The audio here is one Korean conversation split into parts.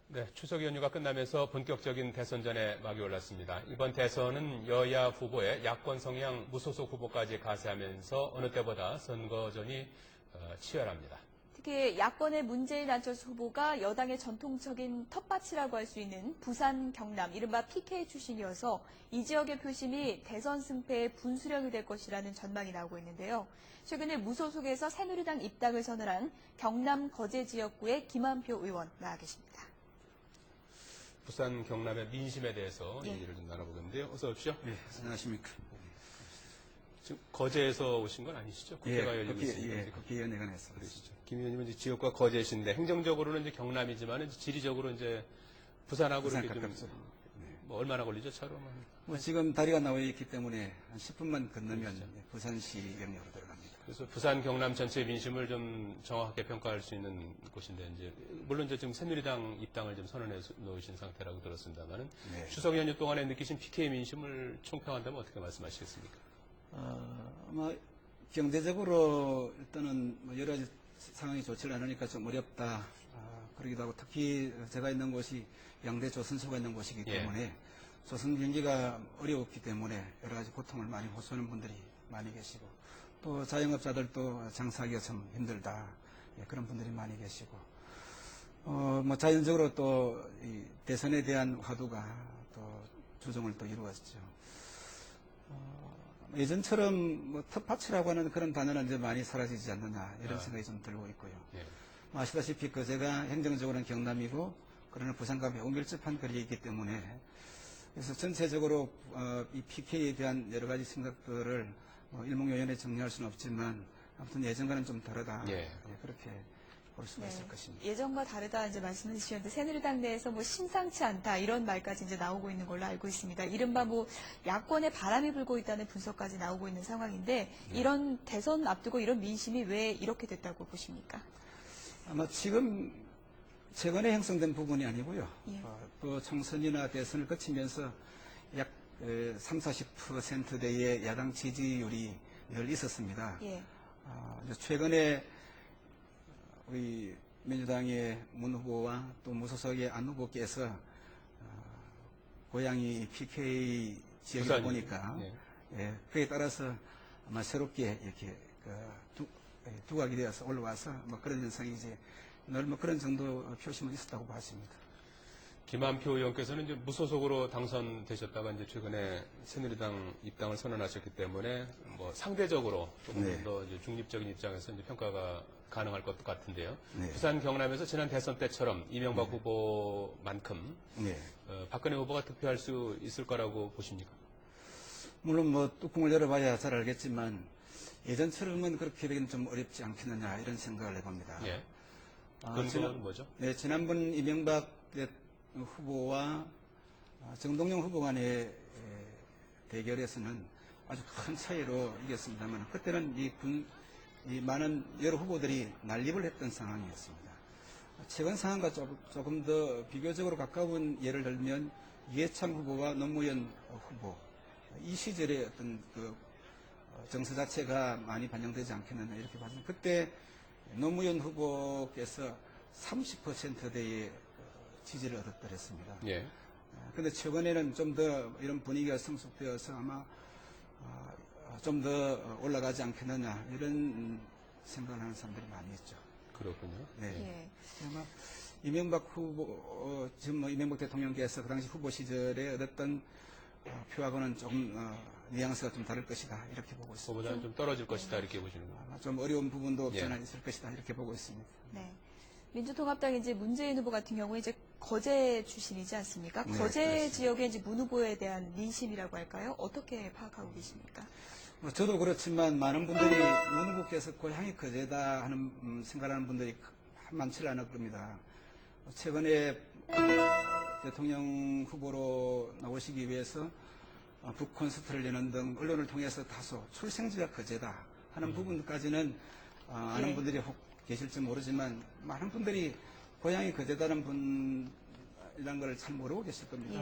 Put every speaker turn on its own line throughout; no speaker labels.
네, 추석 연휴가 끝나면서 본격적인 대선전에 막이 올랐습니다. 이번 대선은 여야 후보의 야권 성향 무소속 후보까지 가세하면서 어느 때보다 선거전이 치열합니다.
특히 야권의 문재인 안철수 후보가 여당의 전통적인 텃밭이라고 할 수 있는 부산, 경남, 이른바 PK 출신이어서 이 지역의 표심이 대선 승패의 분수령이 될 것이라는 전망이 나오고 있는데요. 최근에 무소속에서 새누리당 입당을 선언한 경남 거제 지역구의 김한표 의원 나와 계십니다.
부산, 경남의 민심에 대해서 얘기를 좀 나눠보겠는데요. 어서 오십시오.
네, 안녕하십니까.
지금 거제에서 오신 건 아니시죠? 국회가 열리고 있으니까.
국회의원회관에서.
그러시죠. 김 의원님은 이제 지역과 거제신데 행정적으로는 이제 경남이지만 지리적으로 이제 부산하고
부산
이렇게
가깝죠.
좀 뭐 얼마나 걸리죠? 차로?
지금 다리가 나와 있기 때문에 한 10분만 건너면
그렇죠.
부산시 영역으로 들어갑니다.
그래서 부산, 경남 전체 민심을 좀 정확하게 평가할 수 있는 곳인데 이제 물론 이제 지금 새누리당 입당을 좀 선언해 놓으신 상태라고 들었습니다만은
네.
추석 연휴 동안에 느끼신 PK 민심을 총평한다면 어떻게 말씀하시겠습니까?
아마 경제적으로 일단은 뭐 여러 가지 상황이 좋지 않으니까 좀 어렵다. 그러기도 하고 특히 제가 있는 곳이 양대 조선소가 있는 곳이기 때문에 조선 경기가 어려웠기 때문에 여러 가지 고통을 많이 호소하는 분들이 많이 계시고 또 자영업자들도 장사하기가 참 힘들다. 그런 분들이 많이 계시고 뭐 자연적으로 또 이 대선에 대한 화두가 또 조정을 또 이루었죠. 예전처럼 뭐 텃밭이라고 하는 그런 단어는 이제 많이 사라지지 않느냐 이런 생각이 좀 들고 있고요. 아시다시피 거제가 행정적으로는 경남이고 그러나 부산과 매우 밀접한 거리에 있기 때문에 그래서 전체적으로 이 PK에 대한 여러 가지 생각들을 일목요연에 정리할 수는 없지만 아무튼 예전과는 좀 다르다. 그렇게 볼 수가 있을 것입니다.
예전과 다르다 이제 말씀해 주셨는데 새누리당 내에서 뭐 심상치 않다 이런 말까지 이제 나오고 있는 걸로 알고 있습니다. 이른바 뭐 야권에 바람이 불고 있다는 분석까지 나오고 있는 상황인데 이런 대선 앞두고 이런 민심이 왜 이렇게 됐다고 보십니까?
아마 지금 최근에 형성된 부분이 아니고요. 또 총선이나 대선을 거치면서 약 30-40%대의 야당 지지율이 늘 있었습니다. 최근에 우리 민주당의 문 후보와 또 무소속의 안 후보께서 고향이 PK 지역이다 보니까 그에 따라서 아마 새롭게 이렇게 두각이 되어서 올라와서 뭐 그런 현상이 이제 늘 뭐 그런 정도 표심은 있었다고 봤습니다.
김한표 의원께서는 이제 무소속으로 당선되셨다가 이제 최근에 새누리당 입당을 선언하셨기 때문에 뭐 상대적으로 조금 더 이제 중립적인 입장에서 이제 평가가 가능할 것 같은데요. 부산, 경남에서 지난 대선 때처럼 이명박 후보만큼 박근혜 후보가 득표할 수 있을 거라고 보십니까?
물론 뭐 뚜껑을 열어봐야 잘 알겠지만 예전처럼은 그렇게 되기는 좀 어렵지 않겠느냐 이런 생각을 해봅니다.
근거는 뭐죠?
네, 지난번 이명박 후보와 정동영 후보 간의 대결에서는 아주 큰 차이로 이겼습니다만 그때는 이 많은 여러 후보들이 난립을 했던 상황이었습니다. 최근 상황과 조금 더 비교적으로 가까운 예를 들면 이해창 후보와 노무현 후보 이 시절의 어떤 그 정서 자체가 많이 반영되지 않겠느냐 이렇게 봤습니다. 그때 노무현 후보께서 30%대의 지지를 얻었더랬습니다. 그런데 최근에는 좀 더 이런 분위기가 성숙되어서 아마 좀 더 올라가지 않겠느냐 이런 생각을 하는 사람들이 많이 있죠.
그렇군요.
아마 이명박 후보 지금 뭐 이명박 대통령께서 그 당시 후보 시절에 얻었던 표하고는 조금 뉘앙스가 좀 다를 것이다 이렇게 보고 있습니다.
그보다는 좀 떨어질 것이다 이렇게 보시는 거예요.
좀 어려운 부분도 없지 않아 있을 것이다 이렇게 보고 있습니다.
민주통합당 이제 문재인 후보 같은 경우에 이제 거제 출신이지 않습니까? 거제 지역의 이제 문 후보에 대한 민심이라고 할까요? 어떻게 파악하고 계십니까?
저도 그렇지만 많은 분들이 문 후보께서 고향이 거제다 하는 생각하는 분들이 많지 않을 겁니다. 최근에 대통령 후보로 나오시기 위해서 북콘서트를 여는 등 언론을 통해서 다소 출생지가 거제다 하는 부분까지는 아는 분들이 혹 계실지 모르지만 많은 분들이 고향이 거제다는 분이라는 걸 잘 모르고 계실 겁니다.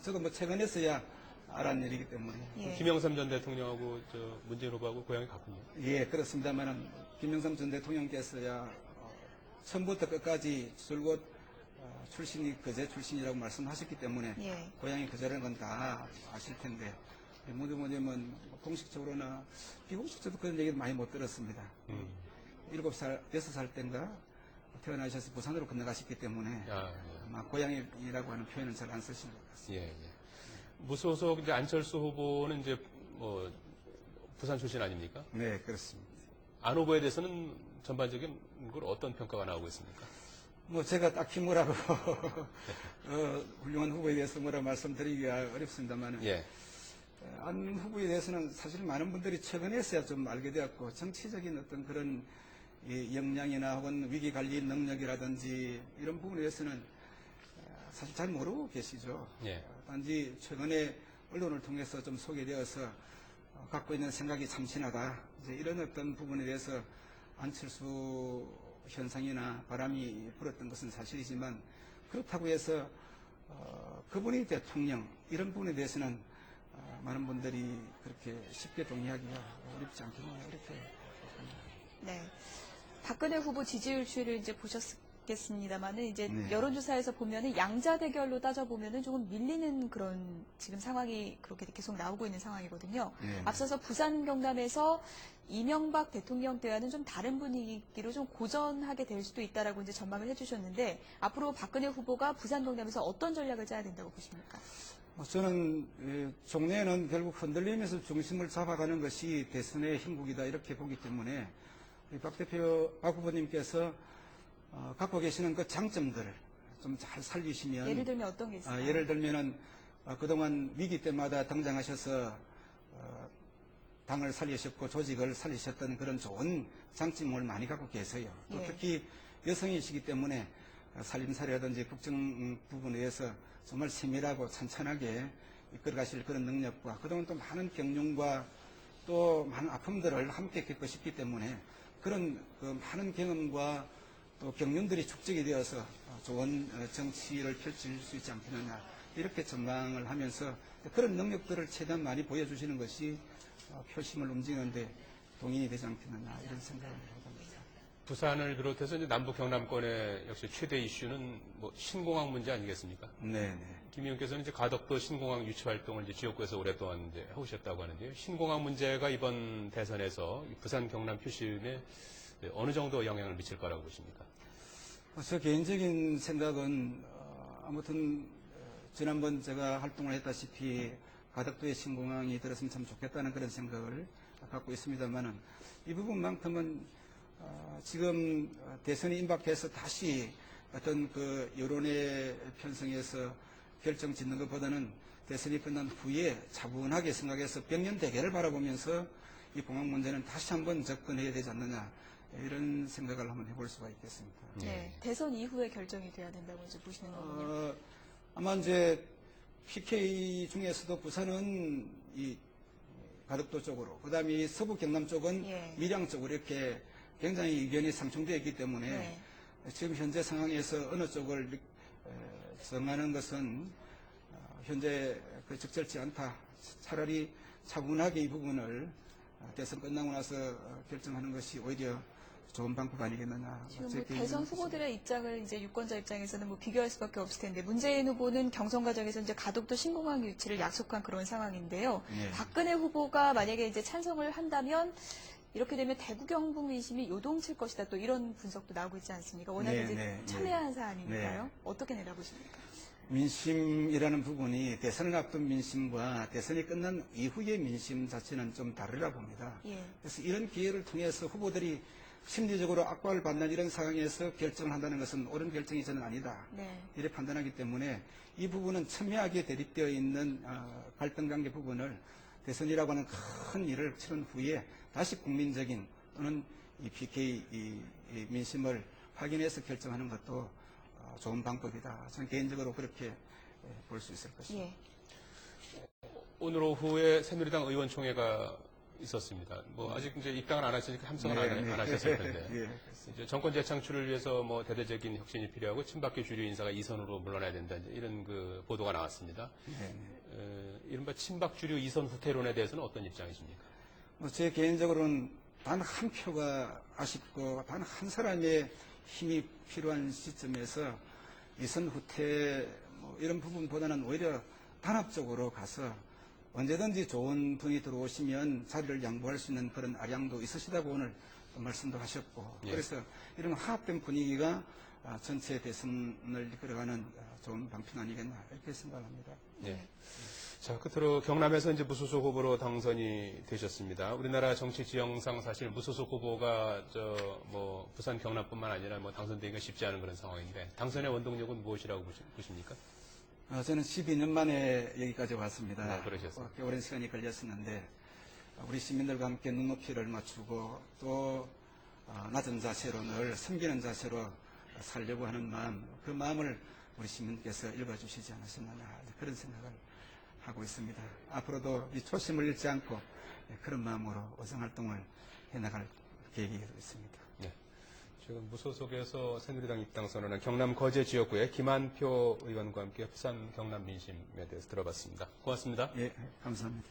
저도 뭐 최근에서야 알았는 일이기 때문에.
김영삼 전 대통령하고 문재인 후보하고 고향이 같군요.
그렇습니다만 김영삼 전 대통령께서야 처음부터 끝까지 줄곧 출신이 거제 출신이라고 말씀하셨기 때문에
예.
고향이 거제라는 건 다 아실 텐데 뭐냐면 공식적으로나 비공식적으로 그런 얘기를 많이 못 들었습니다. 7살, 6살 때인가 태어나셔서 부산으로 건너가셨기 때문에
아,
아마 고향이라고 하는 표현은 잘 안 쓰신 것 같습니다.
예, 예. 무소속 이제 안철수 후보는 이제 뭐 부산 출신 아닙니까?
네, 그렇습니다.
안 후보에 대해서는 전반적인 걸 어떤 평가가 나오고 있습니까?
뭐 제가 딱히 뭐라고 훌륭한 후보에 대해서 뭐라고 말씀드리기가 어렵습니다만
예,
안 후보에 대해서는 사실 많은 분들이 최근에서야 좀 알게 되었고 정치적인 어떤 그런 이 역량이나 혹은 위기 관리 능력이라든지 이런 부분에 대해서는 사실 잘 모르고 계시죠.
예.
단지 최근에 언론을 통해서 좀 소개되어서 갖고 있는 생각이 참신하다. 이제 이런 어떤 부분에 대해서 안철수 현상이나 바람이 불었던 것은 사실이지만 그렇다고 해서 그분이 대통령 이런 부분에 대해서는 많은 분들이 그렇게 쉽게 동의하기가 어렵지 않겠네요. 이렇게
네. 박근혜 후보 지지율 추이를 이제 보셨겠습니다만은 이제
네.
여론조사에서 보면은 양자 대결로 따져보면은 조금 밀리는 그런 지금 상황이 그렇게 계속 나오고 있는 상황이거든요.
네.
앞서서 부산 경남에서 이명박 대통령 때와는 좀 다른 분위기로 좀 고전하게 될 수도 있다라고 이제 전망을 해주셨는데 앞으로 박근혜 후보가 부산 경남에서 어떤 전략을 짜야 된다고 보십니까?
저는 종래에는 결국 흔들리면서 중심을 잡아가는 것이 대선의 힘국이다 이렇게 보기 때문에 우리 박 후보님께서 갖고 계시는 그 장점들을 좀 잘 살리시면
예를 들면 어떤 게 있을까요?
예를 들면은 그동안 위기 때마다 등장하셔서 당을 살리셨고 조직을 살리셨던 그런 좋은 장점을 많이 갖고 계세요. 또
예.
특히 여성이시기 때문에 살림살이라든지 국정 부분에 대해서 정말 세밀하고 찬찬하게 이끌어가실 그런 능력과 그동안 또 많은 경륜과 또 많은 아픔들을 함께 겪으셨기 때문에 그런 그 많은 경험과 또 경륜들이 축적이 되어서 좋은 정치를 펼칠 수 있지 않겠느냐 이렇게 전망을 하면서 그런 능력들을 최대한 많이 보여주시는 것이 표심을 움직이는데 동인이 되지 않겠느냐 이런 생각을 해봅니다.
부산을 비롯해서 이제 남북 경남권의 역시 최대 이슈는 뭐 신공항 문제 아니겠습니까?
네네.
김 의원께서는 이제 가덕도 신공항 유치 활동을 이제 지역구에서 오랫동안 이제 해오셨다고 하는데요. 신공항 문제가 이번 대선에서 이 부산 경남 표심에 어느 정도 영향을 미칠 거라고 보십니까?
저 개인적인 생각은 아무튼 지난번 제가 활동을 했다시피 가덕도에 신공항이 들었으면 참 좋겠다는 그런 생각을 갖고 있습니다만은 이 부분만큼은 지금 대선이 임박해서 다시 어떤 그 여론의 편성에서 결정 짓는 것보다는 대선이 끝난 후에 차분하게 생각해서 백년 대계를 바라보면서 이 공항 문제는 다시 한번 접근해야 되지 않느냐 이런 생각을 한번 해볼 수가 있겠습니다.
네. 대선 이후에 결정이 돼야 된다고 이제 보시는 거군요.
아마 이제 PK 중에서도 부산은 이 가덕도 쪽으로, 그 다음에 이 서부 경남 쪽은
예.
밀양 쪽으로 이렇게 굉장히 의견이 상충되어 있기 때문에
네.
지금 현재 상황에서 어느 쪽을 정하는 것은 현재 그 적절치 않다. 차라리 차분하게 이 부분을 대선 끝나고 나서 결정하는 것이 오히려 좋은 방법 아니겠느냐.
지금
제
뭐
개인적인
대선 후보들의 입장을 이제 유권자 입장에서는 뭐 비교할 수밖에 없을 텐데 문재인 후보는 경선 과정에서 이제 가덕도 신공항 유치를 약속한 그런 상황인데요.
네.
박근혜 후보가 만약에 이제 찬성을 한다면 이렇게 되면 대구 경북 민심이 요동칠 것이다 또 이런 분석도 나오고 있지 않습니까? 워낙
네,
이제
네,
첨예한 사안이니까요.
네.
어떻게 내다보십니까?
민심이라는 부분이 대선을 앞둔 민심과 대선이 끝난 이후의 민심 자체는 좀 다르라 봅니다.
예.
그래서 이런 기회를 통해서 후보들이 심리적으로 압박을 받는 이런 상황에서 결정을 한다는 것은 옳은 결정이 저는 아니다.
네.
이렇게 판단하기 때문에 이 부분은 첨예하게 대립되어 있는 갈등 관계 부분을 대선이라고 하는 큰 일을 치른 후에 다시 국민적인 또는 이 PK 이 민심을 확인해서 결정하는 것도 좋은 방법이다. 저는 개인적으로 그렇게 볼 수 있을 것입니다.
예.
오늘 오후에 새누리당 의원총회가 있었습니다. 뭐 아직 이제 입당을 안 하시니까 함성은 안 하셨을 텐데
예.
이제 정권 재창출을 위해서 뭐 대대적인 혁신이 필요하고 친박계 주류 인사가 이선으로 물러나야 된다 이제 이런 그 보도가 나왔습니다.
네.
이른바 친박 주류 이선 후퇴론에 대해서는 어떤 입장이십니까?
제 개인적으로는 단 한 표가 아쉽고 단 한 사람의 힘이 필요한 시점에서 이선 후퇴 뭐 이런 부분보다는 오히려 단합적으로 가서 언제든지 좋은 분이 들어오시면 자리를 양보할 수 있는 그런 아량도 있으시다고 오늘 말씀도 하셨고
예.
그래서 이런 화합된 분위기가 전체 대선을 이끌어가는 좋은 방편 아니겠나 이렇게 생각합니다.
예. 자, 끝으로 경남에서 이제 무소속 후보로 당선이 되셨습니다. 우리나라 정치 지형상 사실 무소속 후보가 부산 경남뿐만 아니라 당선되기가 쉽지 않은 그런 상황인데 당선의 원동력은 무엇이라고 보십니까?
저는 12년 만에 여기까지 왔습니다.
아, 그러셨어요.
꽤 오랜 시간이 걸렸었는데 우리 시민들과 함께 눈높이를 맞추고 또 낮은 자세로 늘 섬기는 자세로 살려고 하는 마음, 그 마음을 우리 시민께서 읽어주시지 않으셨나 그런 생각을 하고 있습니다. 앞으로도 이 초심을 잃지 않고 그런 마음으로 의정활동을 해나갈 계획이 있습니다.
네. 지금 무소속에서 새누리당 입당 선언한 경남 거제 지역구의 김한표 의원과 함께 부산 경남 민심에 대해서 들어봤습니다. 고맙습니다.
예, 감사합니다.